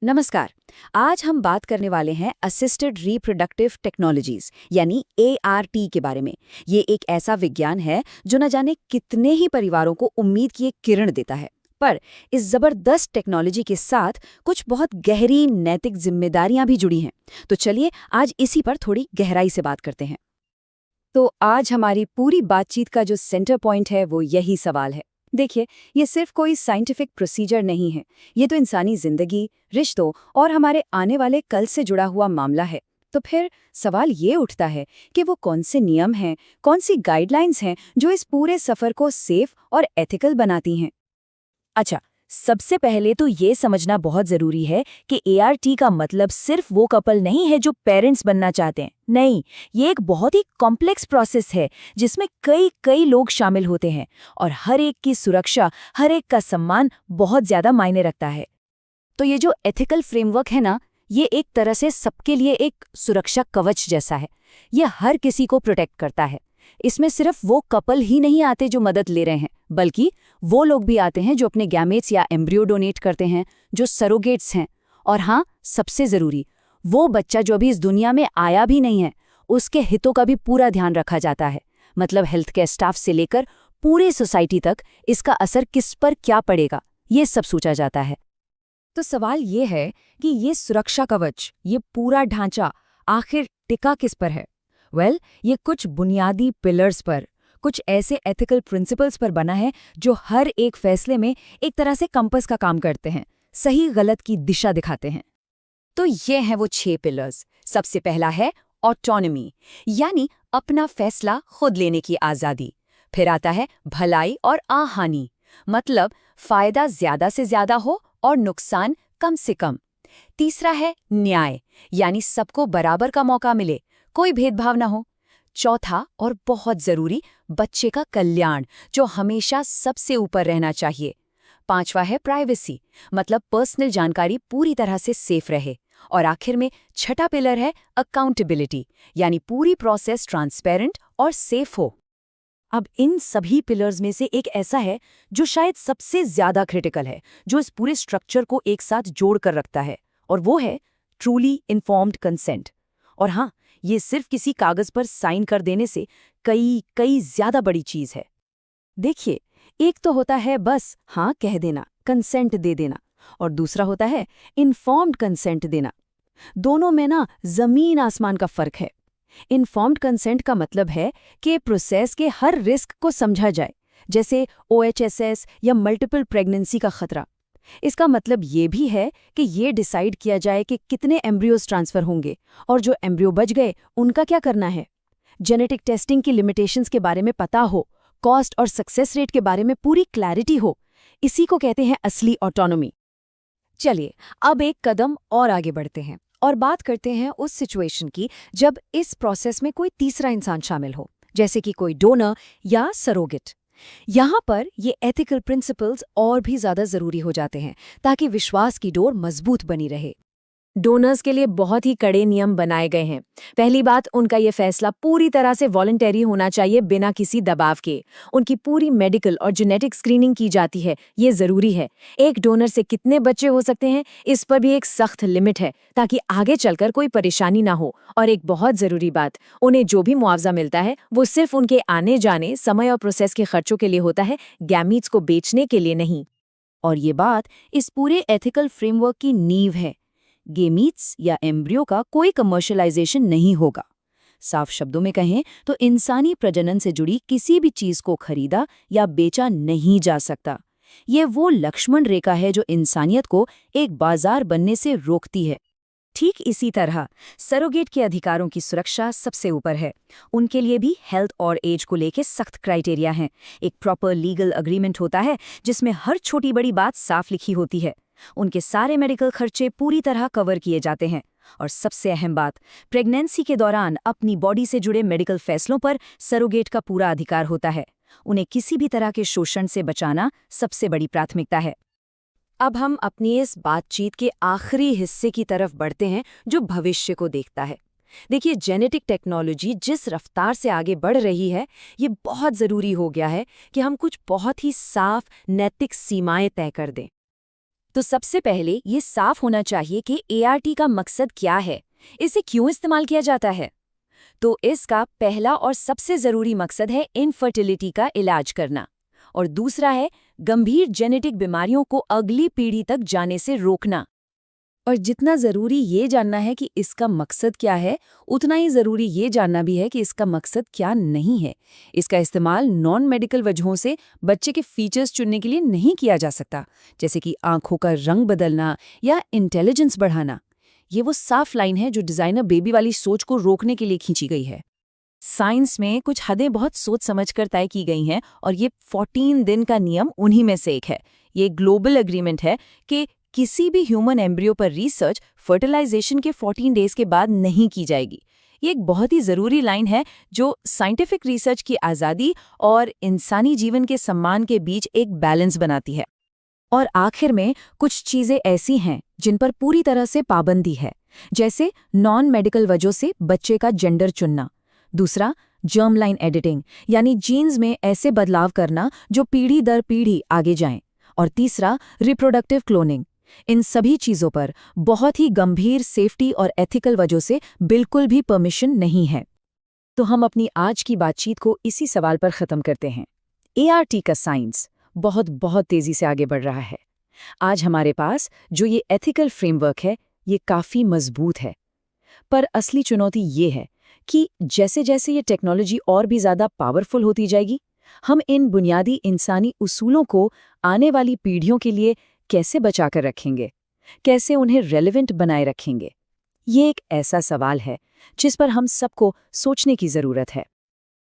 नमस्कार। आज हम बात करने वाले हैं असिस्टेड रिप्रोडक्टिव टेक्नोलॉजीज यानी ART के बारे में। ये एक ऐसा विज्ञान है जो न जाने कितने ही परिवारों को उम्मीद की एक किरण देता है। पर इस जबरदस्त टेक्नोलॉजी के साथ कुछ बहुत गहरी नैतिक जिम्मेदारियां भी जुड़ी हैं। तो चलिए आज इसी पर थोड़ी गहराई से बात करते हैं। तो आज हमारी पूरी बातचीत का जो सेंटर पॉइंट है वो यही सवाल है। देखिए, ये सिर्फ कोई साइंटिफिक प्रोसीजर नहीं है। ये तो इंसानी जिंदगी, रिश्तों और हमारे आने वाले कल से जुड़ा हुआ मामला है। तो फिर सवाल ये उठता है कि वो कौन से नियम हैं, कौन सी गाइडलाइंस हैं जो इस पूरे सफर को सेफ और एथिकल बनाती हैं। अच्छा, सबसे पहले तो ये समझना बहुत जरूरी है कि ART का मतलब सिर्फ वो कपल नहीं है जो पेरेंट्स बनना चाहते हैं। नहीं, ये एक बहुत ही कॉम्प्लेक्स प्रोसेस है जिसमें कई कई लोग शामिल होते हैं और हर एक की सुरक्षा, हर एक का सम्मान बहुत ज्यादा मायने रखता है। तो ये जो एथिकल फ्रेमवर्क है ना, ये एक तरह से सबके लिए एक सुरक्षा कवच जैसा है। ये हर किसी को प्रोटेक्ट करता है। इसमें सिर्फ वो कपल ही नहीं आते जो मदद ले रहे हैं, बल्कि वो लोग भी आते हैं जो अपने गैमेट्स या एम्ब्रियो डोनेट करते हैं, जो सरोगेट्स हैं। और हाँ, सबसे ज़रूरी, वो बच्चा जो अभी इस दुनिया में आया भी नहीं है, उसके हितों का भी पूरा ध्यान रखा जाता है। मतलब हेल्थ केयर स्टाफ से लेकर पूरी सोसाइटी तक इसका असर किस पर क्या पड़ेगा, ये सब सोचा जाता है। तो सवाल ये है कि ये सुरक्षा कवच, ये पूरा ढांचा आखिर टिका किस पर है? ये कुछ बुनियादी पिलर्स पर, कुछ ऐसे एथिकल प्रिंसिपल्स पर बना है जो हर एक फैसले में एक तरह से कंपास का काम करते हैं, सही गलत की दिशा दिखाते हैं। तो ये हैं वो 6 पिलर्स। सबसे पहला है ऑटोनॉमी, यानी अपना फैसला खुद लेने की आज़ादी। फिर आता है भलाई और आहानि, मतलब फायदा ज्यादा से ज्यादा हो और नुकसान कम से कम। तीसरा है न्याय, यानी सबको बराबर का मौका मिले, कोई भेदभाव ना हो। चौथा और बहुत जरूरी, बच्चे का कल्याण, जो हमेशा सबसे ऊपर रहना चाहिए। पांचवा है प्राइवेसी, मतलब पर्सनल जानकारी पूरी तरह से सेफ रहे। और आखिर में छठा पिलर है अकाउंटेबिलिटी, यानी पूरी प्रोसेस ट्रांसपेरेंट और सेफ हो। अब इन सभी पिलर्स में से एक ऐसा है जो शायद सबसे ज्यादा क्रिटिकल है, जो इस पूरे स्ट्रक्चर को एक साथ जोड़ कर रखता है, और वो है ट्रूली इन्फॉर्म्ड कंसेंट। और हाँ, ये सिर्फ किसी कागज पर साइन कर देने से कई कई ज्यादा बड़ी चीज है। देखिए, एक तो होता है बस हाँ कह देना, कंसेंट दे देना, और दूसरा होता है इन्फॉर्म्ड कंसेंट देना। दोनों में ना जमीन आसमान का फर्क है। इन्फॉर्म्ड कंसेंट का मतलब है कि प्रोसेस के हर रिस्क को समझा जाए, जैसे OHSS या मल्टीपल प्रेगनेंसी का खतरा। इसका मतलब ये भी है कि ये डिसाइड किया जाए कि कितने एम्ब्रियोज ट्रांसफर होंगे, और जो एम्ब्रियो बच गए उनका क्या करना है। जेनेटिक टेस्टिंग की लिमिटेशंस के बारे में पता हो, कॉस्ट और सक्सेस रेट के बारे में पूरी क्लैरिटी हो। इसी को कहते हैं असली ऑटोनॉमी। चलिए, अब एक कदम और आगे बढ़ते हैं और बात करते हैं उस सिचुएशन की जब इस प्रोसेस में कोई तीसरा इंसान शामिल हो, जैसे कि कोई डोनर या सरोगेट। यहाँ पर ये एथिकल प्रिंसिपल्स और भी ज्यादा जरूरी हो जाते हैं ताकि विश्वास की डोर मजबूत बनी रहे। डोनर्स के लिए बहुत ही कड़े नियम बनाए गए हैं। पहली बात, उनका ये फैसला पूरी तरह से वॉलंटरी होना चाहिए, बिना किसी दबाव के। उनकी पूरी मेडिकल और जेनेटिक स्क्रीनिंग की जाती है, ये जरूरी है। एक डोनर से कितने बच्चे हो सकते हैं, इस पर भी एक सख्त लिमिट है, ताकि आगे चलकर कोई परेशानी ना हो। और एक बहुत जरूरी बात, उन्हें जो भी मुआवजा मिलता है वो सिर्फ उनके आने जाने, समय और प्रोसेस के खर्चों के लिए होता है, गैमीट्स को बेचने के लिए नहीं। और ये बात इस पूरे एथिकल फ्रेमवर्क की नींव है। गेमीट्स या एम्ब्रियो का कोई कमर्शलाइजेशन नहीं होगा। साफ शब्दों में कहें तो इंसानी प्रजनन से जुड़ी किसी भी चीज को खरीदा या बेचा नहीं जा सकता। ये वो लक्ष्मण रेखा है जो इंसानियत को एक बाजार बनने से रोकती है। ठीक इसी तरह सरोगेट के अधिकारों की सुरक्षा सबसे ऊपर है। उनके लिए भी हेल्थ और एज को लेकर सख्त क्राइटेरिया हैं। एक प्रॉपर लीगल अग्रीमेंट होता है जिसमें हर छोटी बड़ी बात साफ लिखी होती है। उनके सारे मेडिकल खर्चे पूरी तरह कवर किए जाते हैं। और सबसे अहम बात, प्रेगनेंसी के दौरान अपनी बॉडी से जुड़े मेडिकल फैसलों पर सरोगेट का पूरा अधिकार होता है। उन्हें किसी भी तरह के शोषण से बचाना सबसे बड़ी प्राथमिकता है। अब हम अपनी इस बातचीत के आखिरी हिस्से की तरफ बढ़ते हैं, जो भविष्य को देखता है। देखिए, जेनेटिक टेक्नोलॉजी जिस रफ्तार से आगे बढ़ रही है, ये बहुत ज़रूरी हो गया है कि हम कुछ बहुत ही साफ नैतिक सीमाएं तय कर दें। तो सबसे पहले ये साफ होना चाहिए कि ART का मकसद क्या है, इसे क्यों इस्तेमाल किया जाता है। तो इसका पहला और सबसे ज़रूरी मकसद है इनफर्टिलिटी का इलाज करना, और दूसरा है गंभीर जेनेटिक बीमारियों को अगली पीढ़ी तक जाने से रोकना। और जितना ज़रूरी ये जानना है कि इसका मकसद क्या है, उतना ही ज़रूरी ये जानना भी है कि इसका मकसद क्या नहीं है। इसका इस्तेमाल नॉन मेडिकल वजहों से बच्चे के फीचर्स चुनने के लिए नहीं किया जा सकता, जैसे कि आंखों का रंग बदलना या इंटेलिजेंस बढ़ाना। ये वो साफ लाइन है जो डिज़ाइनर बेबी वाली सोच को रोकने के लिए खींची गई है। साइंस में कुछ हदें बहुत सोच समझकर तय की गई हैं, और ये 14 दिन का नियम उन्हीं में से एक है। ये ग्लोबल एग्रीमेंट है कि किसी भी ह्यूमन एम्ब्रियो पर रिसर्च फर्टिलाइजेशन के 14 डेज के बाद नहीं की जाएगी। ये एक बहुत ही ज़रूरी लाइन है जो साइंटिफिक रिसर्च की आज़ादी और इंसानी जीवन के सम्मान के बीच एक बैलेंस बनाती है। और आखिर में कुछ चीज़ें ऐसी हैं जिन पर पूरी तरह से पाबंदी है, जैसे नॉन मेडिकल वजहों से बच्चे का जेंडर चुनना। दूसरा, जर्म लाइन एडिटिंग, यानी जीन्स में ऐसे बदलाव करना जो पीढ़ी दर पीढ़ी आगे जाएं। और तीसरा, रिप्रोडक्टिव क्लोनिंग। इन सभी चीज़ों पर बहुत ही गंभीर सेफ्टी और एथिकल वजहों से बिल्कुल भी परमिशन नहीं है। तो हम अपनी आज की बातचीत को इसी सवाल पर ख़त्म करते हैं। ART का साइंस बहुत बहुत तेज़ी से आगे बढ़ रहा है। आज हमारे पास जो ये एथिकल फ्रेमवर्क है, ये काफ़ी मजबूत है। पर असली चुनौती ये है कि जैसे जैसे ये टेक्नोलॉजी और भी ज़्यादा पावरफुल होती जाएगी, हम इन बुनियादी इंसानी उसूलों को आने वाली पीढ़ियों के लिए कैसे बचा कर रखेंगे, कैसे उन्हें रेलेवेंट बनाए रखेंगे। ये एक ऐसा सवाल है जिस पर हम सबको सोचने की ज़रूरत है।